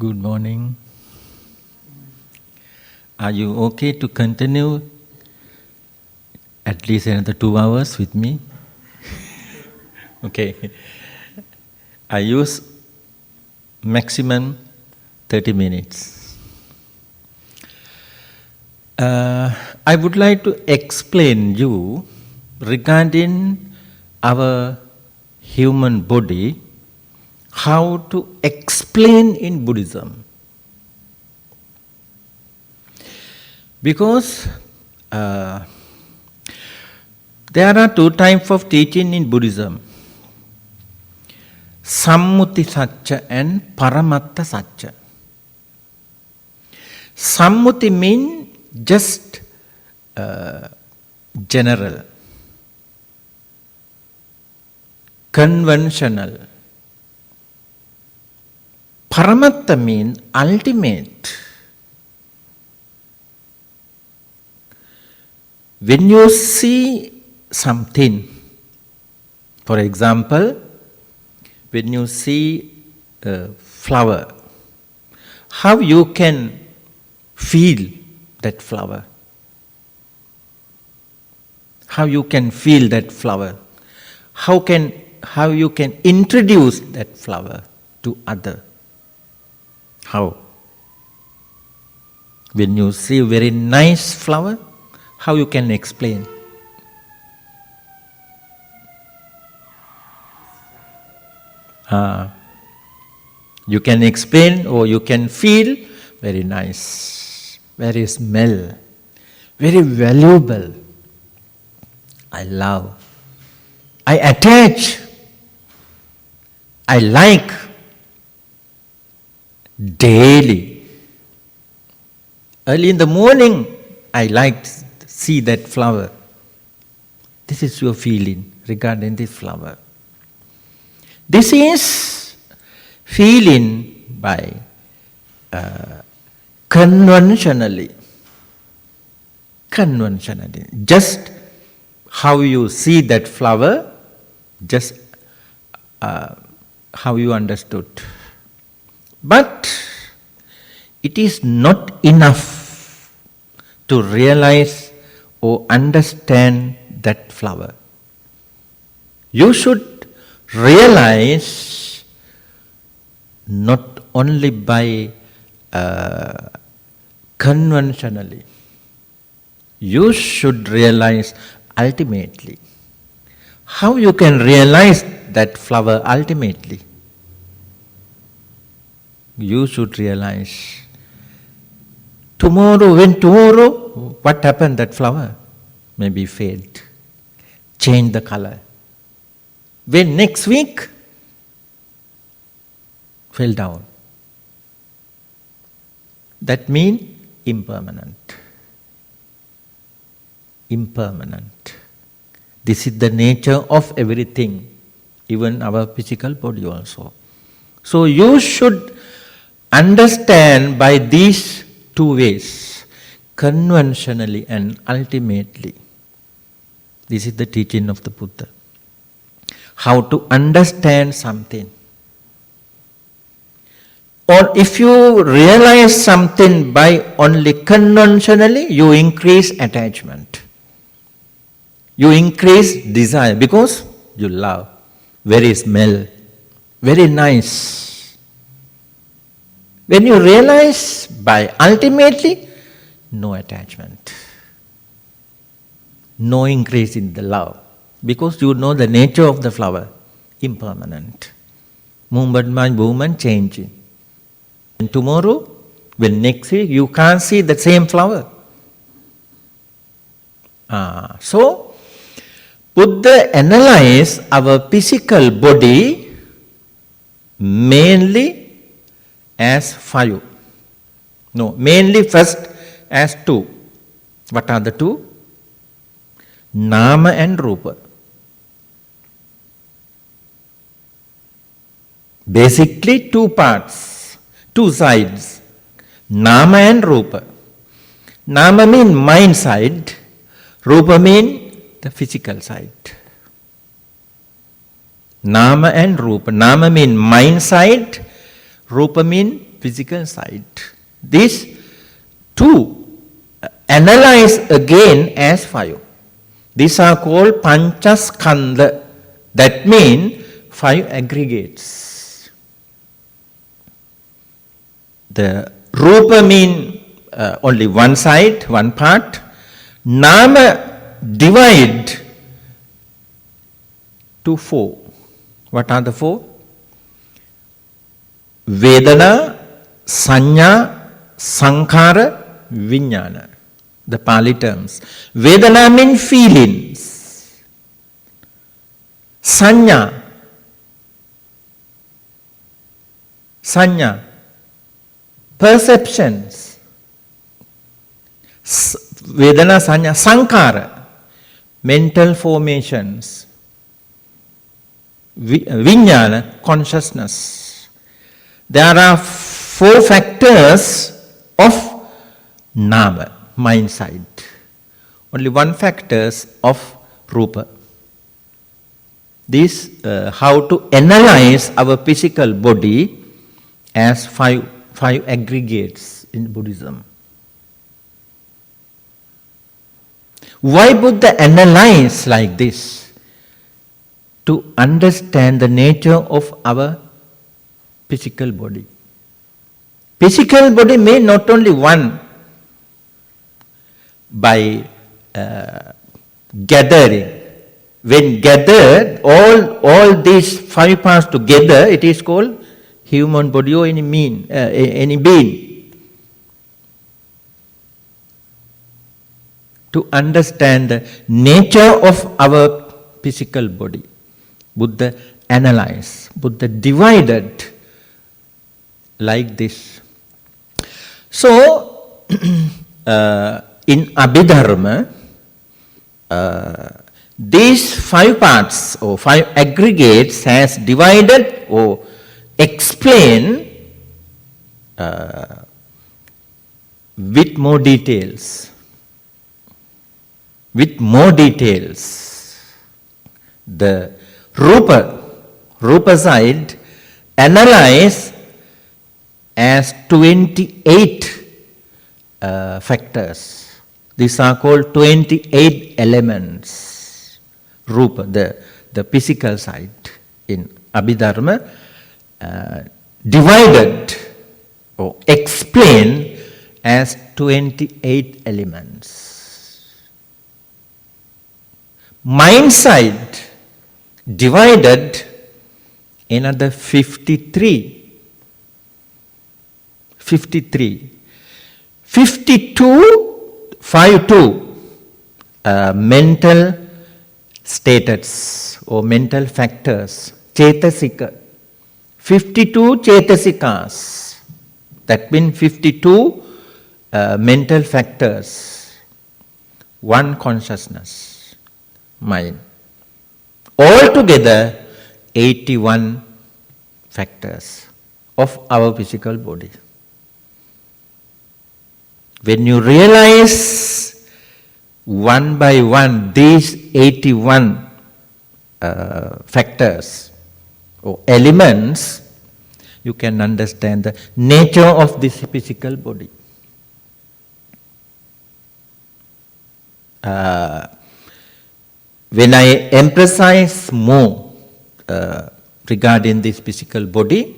Good morning. Are you okay to continue at least another 2 hours with me? Okay. I use maximum 30 minutes. I would like to explain you regarding our human body, how to explain in Buddhism. Because there are two types of teaching in Buddhism. Sammuti Satcha and Paramatta Satcha. Sammuti means just general, conventional. Paramatta means ultimate. When you see something, for example, when you see a flower, how you can feel that flower? How you can feel that flower? How you can introduce that flower to other? How? When you see a very nice flower, how you can explain? You can explain or you can feel very nice, very smell, very valuable. I love, I attach, I like daily. Early in the morning, I like to see that flower. This is your feeling regarding this flower. This is feeling by conventionally. Just how you see that flower, just how you understood. But it is not enough to realize or understand that flower. You should realize not only by conventionally. You should realize ultimately. How you can realize that flower ultimately? You should realize tomorrow, what happened that flower? Maybe fade, change the color. When next week, fell down. That means impermanent. Impermanent. This is the nature of everything, even our physical body also. So you should understand by these two ways, conventionally and ultimately. This is the teaching of the Buddha. How to understand something. Or if you realize something by only conventionally, you increase attachment. You increase desire because you love. Very smell, very nice. When you realize by ultimately, no attachment. No increase in the love. Because you know the nature of the flower, impermanent. Movement by movement changing. And tomorrow, when next week, you can't see the same flower. So, Buddha analyzed our physical body mainly as 5. No, mainly first as 2. What are the 2? Nama and Rupa. Basically 2 parts, 2 sides. Nama and Rupa. Nama means mind side, Rupa means the physical side. Nama and Rupa. Nama means mind side, Rupa means physical side. These two analyze again as 5. These are called panchaskandha. That means 5 aggregates. The rupa mean only one side, one part. Nama divide to 4. What are the 4? Vedana, Sanya, Sankhara, Vijnana. The Pali terms. Vedana means feelings. Sanya. Sanya. Perceptions. Vedana, Sanya, Sankhara. Mental formations. Vijnana, consciousness. There are 4 factors of nama, mind side. Only 1 factors of rupa. This how to analyze our physical body as 5 aggregates in Buddhism. Why Buddha analyze like this? To understand the nature of our physical body. Physical body may not only one by gathering. When gathered, all these 5 parts together, it is called human body or any being. To understand the nature of our physical body, Buddha analyzed, Buddha divided like this. So, in Abhidharma, these 5 parts or 5 aggregates has divided or explained with more details. The rupa side analyzed as 28 factors. These are called 28 elements. Rupa, the physical side in Abhidharma, divided or explained as 28 elements. Mind side divided another 53. 52 mental status or mental factors, cetasika. 52 cetasikas. That means 52 mental factors. 1 consciousness, mind. Altogether, 81 factors of our physical body. When you realize one by one these 81 factors or elements, you can understand the nature of this physical body. When I emphasize more regarding this physical body,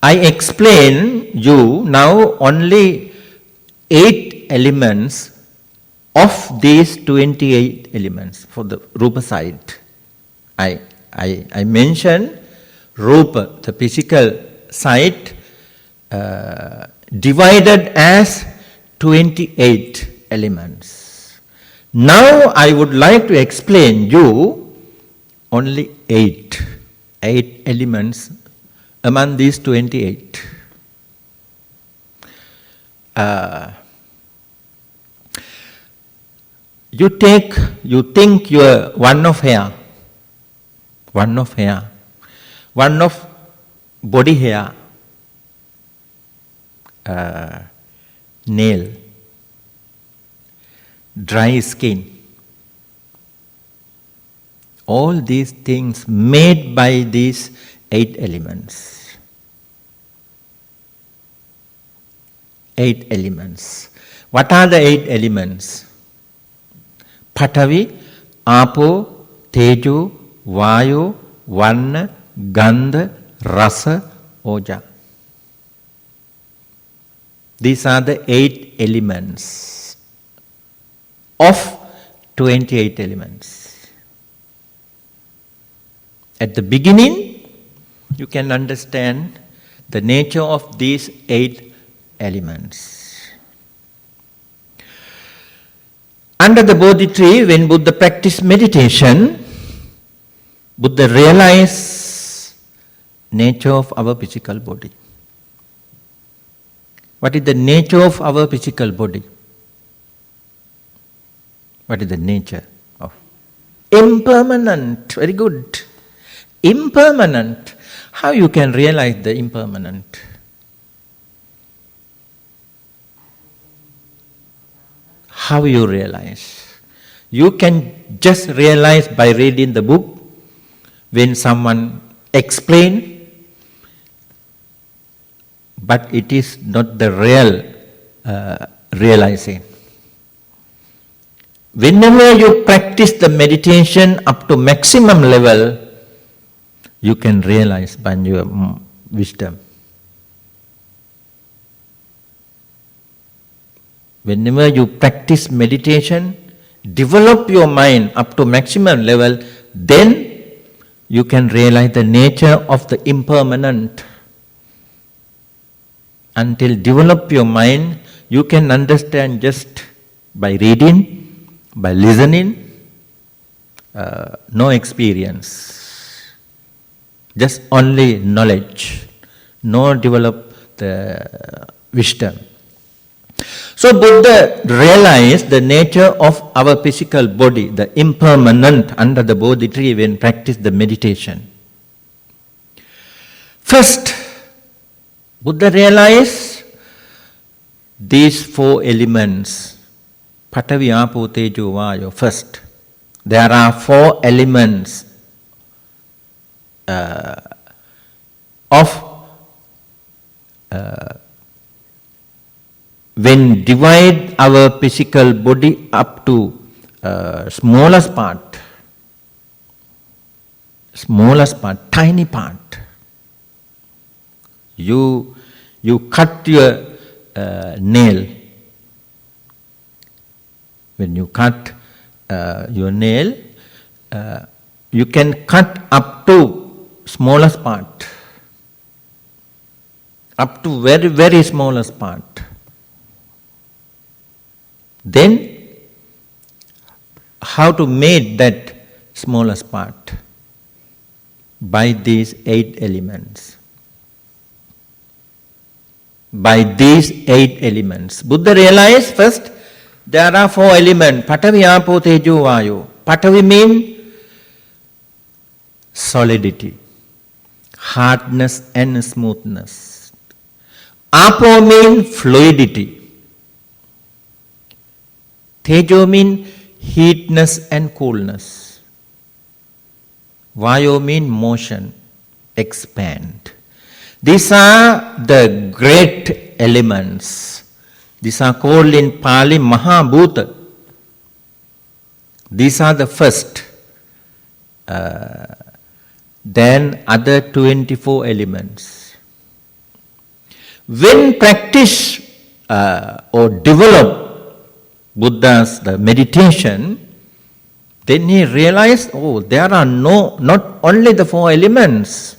I explain you now only 8 elements of these 28 elements for the rupa side. I mentioned rupa, the physical side, divided as 28 elements. Now I would like to explain you only 8 elements among these 28. You think you are one of hair, one of body hair, nail, dry skin. All these things made by these 8 elements. 8 elements. What are the 8 elements? Patavi, Apo, Tejo, Vayu, Vanna, Gandha, Rasa, Oja. These are the 8 elements of 28 elements. At the beginning, you can understand the nature of these 8 elements. Under the Bodhi tree, when Buddha practiced meditation, Buddha realized nature of our physical body. What is the nature of our physical body? What is the nature of? Impermanent. Very good. Impermanent. How you can realize the impermanent? How you realize? You can just realize by reading the book when someone explains, but it is not the real realizing. Whenever you practice the meditation up to maximum level, you can realize by your wisdom. Whenever you practice meditation, develop your mind up to maximum level, then you can realize the nature of the impermanent. Until develop your mind, you can understand just by reading, by listening, no experience. Just only knowledge, no develop the wisdom. So Buddha realized the nature of our physical body, the impermanent under the Bodhi tree when practiced the meditation. First, Buddha realized these 4 elements, Patavi, Apo, Tejo, Vayu. First, there are 4 elements when divide our physical body up to smallest part, tiny part. You cut your nail. When you cut your nail, you can cut up to smallest part, up to very, very smallest part. Then, how to make that smallest part? By these 8 elements. By these 8 elements. Buddha realized first, there are 4 elements. Patavi, Apo, Tejo, Vayu. Patavi means solidity, hardness and smoothness. Apo means fluidity. Tejo means heatness and coolness. Vayu means motion, expand. These are the great elements. These are called in Pali Mahabhuta. These are the first. Then other 24 elements. When practice or develop Buddha's the meditation, then he realized, there are not only the 4 elements,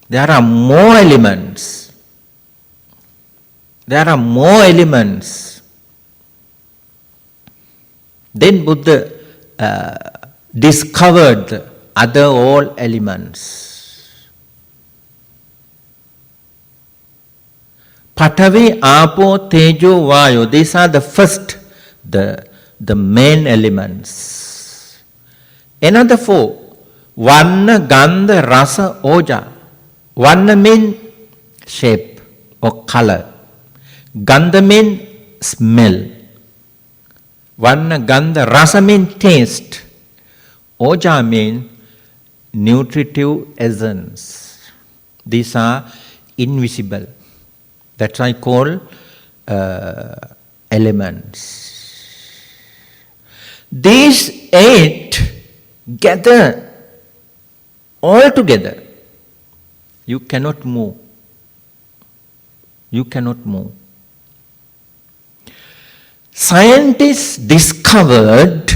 there are more elements. There are more elements. Then Buddha discovered the other all elements. Patavi, Apo, Tejo, Vayu. These are the first, the main elements. Another 4. Vanna, Gandha, Rasa, Oja. Vanna means shape or color. Gandha means smell. Vanna, Gandha, Rasa means taste. Oja means nutritive essence. These are invisible. That's why I call elements. These 8 gather all together. You cannot move. You cannot move. Scientists discovered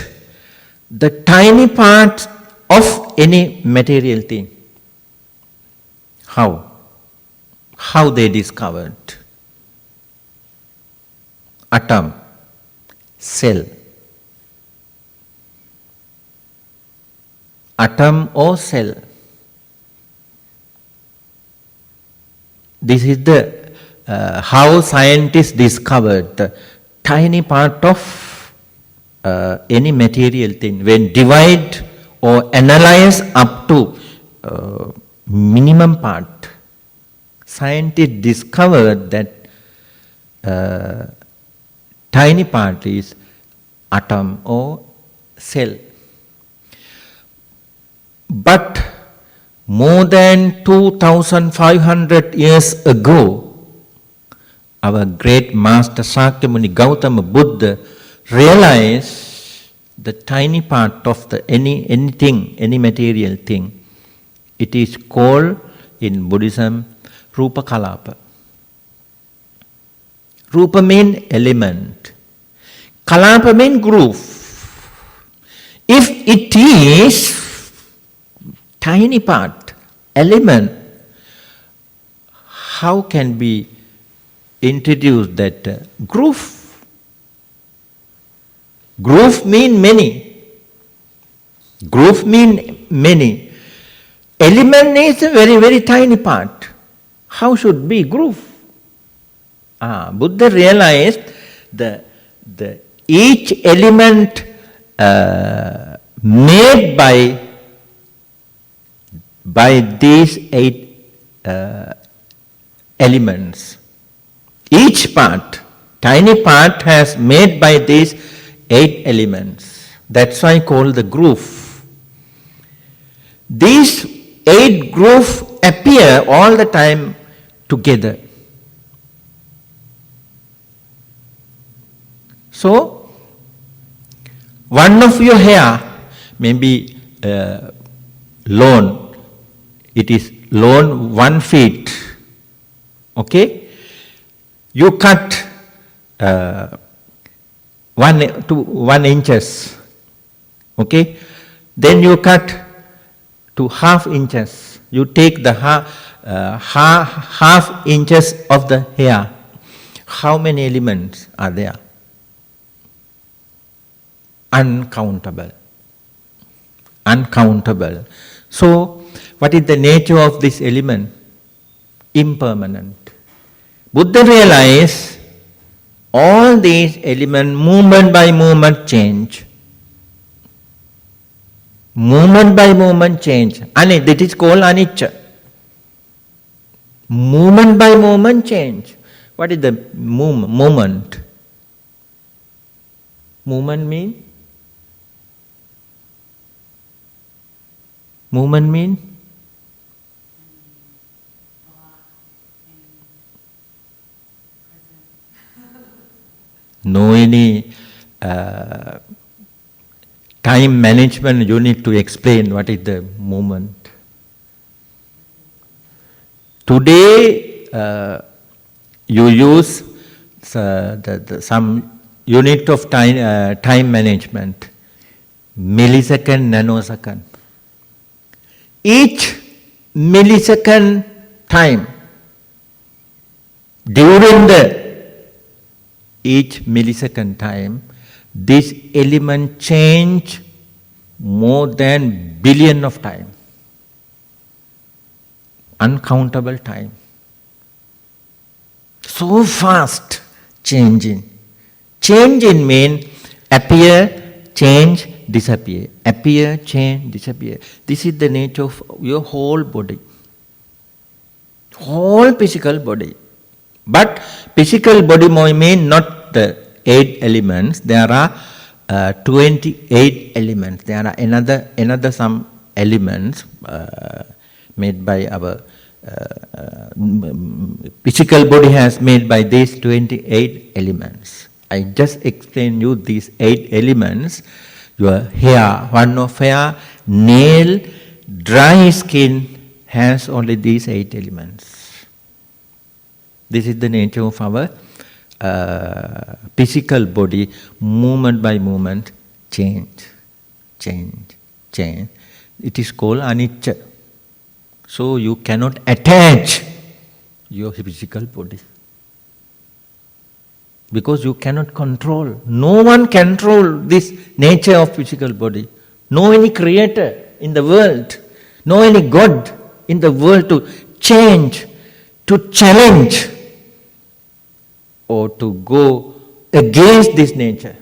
the tiny part of any material thing. How? How they discovered? Atom, cell. Atom or cell. This is the how scientists discovered the tiny part of any material thing. When divide or analyze up to minimum part, scientists discovered that tiny part is atom or cell. But more than 2,500 years ago, our great master Shakyamuni Gautama Buddha realized the tiny part of anything, any material thing. It is called in Buddhism Rupa Kalapa. Rupa means element. Kalapa means groove. If it is tiny part, element, how can we introduce that groove? Groove means many. Groove means many. Element is a very, very tiny part. How should be groove? Buddha realized the each element made by these 8 elements. Each part, tiny part, has made by these 8 elements. That's why I call the groove. These 8 grooves appear all the time together. So, one of your hair may be long. It is long 1 feet. Okay? You cut 1 inches. Okay? Then you cut to half inches. You take the half inches of the hair. How many elements are there? Uncountable. Uncountable. So, what is the nature of this element? Impermanent. Buddha realized all these elements, movement by movement, change. Movement by movement change. That is called anicca. Movement by movement change. What is the movement? Movement mean? Movement mean? No any time management, you need to explain what is the movement. Today, you use some unit of time management, millisecond, nanosecond. Each millisecond time, during each millisecond time, this element change more than billion of time. Uncountable time. So fast changing. Changing means appear, change, disappear. Appear, change, disappear. This is the nature of your whole body. Whole physical body. But physical body means not the 8 elements. There are 28 elements. There are another some elements made by our physical body has made by these 28 elements. I just explained you these 8 elements. Your hair, one of hair, nail, dry skin has only these 8 elements. This is the nature of our physical body, movement by movement, change. It is called anicca. So you cannot attach your physical body. Because you cannot control. No one control this nature of physical body. No any creator in the world. No any God in the world to change, to challenge, or to go against this nature.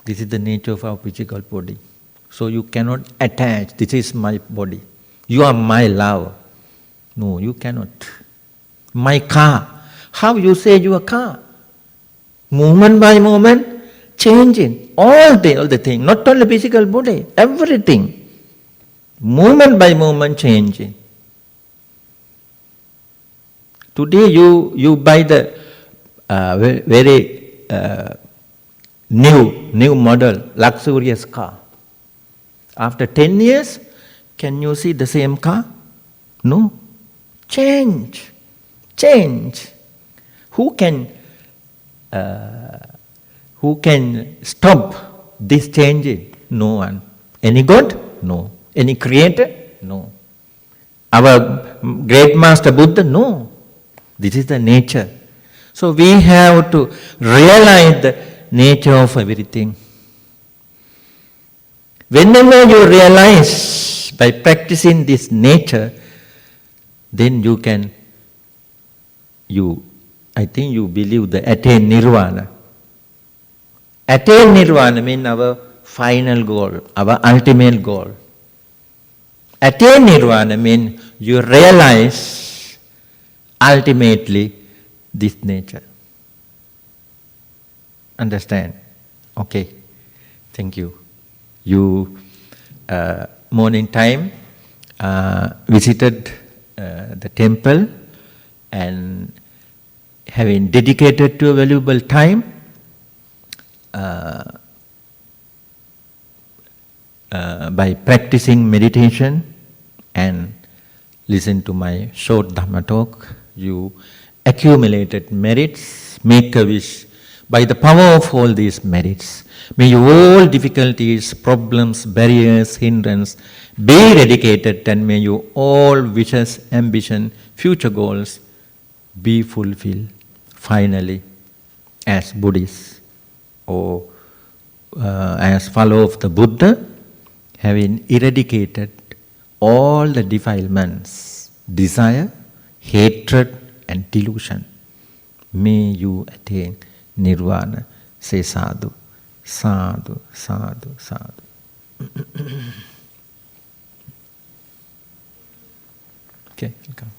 This is the nature of our physical body. So you cannot attach, this is my body. You are my love. No, you cannot. My car. How you say your car? Moment by moment, changing. All the thing. Not only physical body, everything. Moment by moment changing. Today you buy the very new model, luxurious car. After 10 years, can you see the same car? No. Change. Who can stop this changing? No one. Any God? No. Any creator? No. Our great master Buddha? No. This is the nature. So we have to realize the nature of everything. Whenever you realize by practicing this nature, then I think you believe the attain nirvana. Attain nirvana means our final goal, our ultimate goal. Attain nirvana means you realize ultimately this nature. Understand? Okay. Thank you. You morning time visited the temple and having dedicated to a valuable time by practicing meditation and listen to my short dharma talk, you accumulated merits. Make a wish by the power of all these merits. May all difficulties, problems, barriers, hindrances be eradicated, and may you all wishes, ambition, future goals be fulfilled. Finally, as Buddhists or as followers of the Buddha, having eradicated all the defilements, desire, hatred and delusion, may you attain nirvana. Say sadhu. Sadhu, sadhu, sadhu. Okay, welcome.